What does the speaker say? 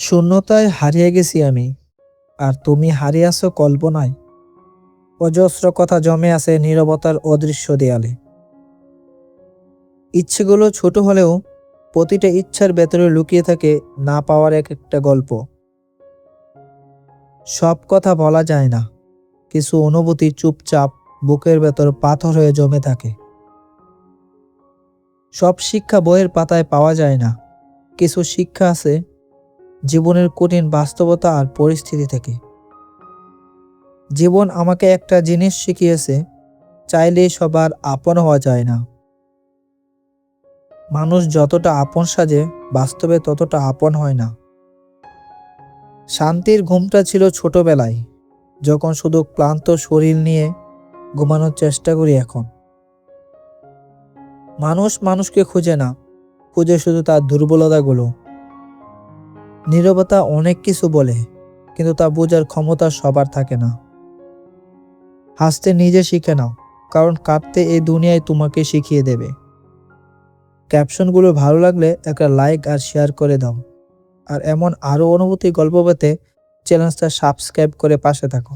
শূন্যতায় হারিয়ে গেছি আমি, আর তুমি হারিয়ে আছো কল্পনায়। অজস্র কথা জমে আছে নীরবতার অদৃশ্য দেয়ালে। ইচ্ছেগুলো ছোট হলেও প্রতিটা ইচ্ছার ভেতরে লুকিয়ে থাকে না পাওয়ার এক একটা গল্প। সব কথা বলা যায় না, কিছু অনুভূতি চুপচাপ বুকের ভেতর পাথর হয়ে জমে থাকে। সব শিক্ষা বইয়ের পাতায় পাওয়া যায় না, কিছু শিক্ষা আছে জীবনের কঠিন বাস্তবতা আর পরিস্থিতি থেকে। জীবন আমাকে একটা জিনিস শিখিয়েছে, চাইলেই সবার আপন হওয়া যায় না। মানুষ যতটা আপন সাজে বাস্তবে ততটা আপন হয় না। শান্তির ঘুমটা ছিল ছোটবেলায়, যখন শুধু ক্লান্ত শরীর নিয়ে ঘুমানোর চেষ্টা করি। এখন মানুষ মানুষকে খুঁজে না, খুঁজে শুধু তার দুর্বলতাগুলো। নীরবতা অনেক কিছু বলে, কিন্তু তা বোঝার ক্ষমতা সবার থাকে না। হাসতে নিজে শিখে নাও, কারণ কাঁদতে এই দুনিয়ায় তোমাকে শিখিয়ে দেবে। ক্যাপশনগুলো ভালো লাগলে একটা লাইক আর শেয়ার করে দাও। আর এমন আরও অনুভূতি গল্প পেতে চ্যানেলটা সাবস্ক্রাইব করে পাশে থাকো।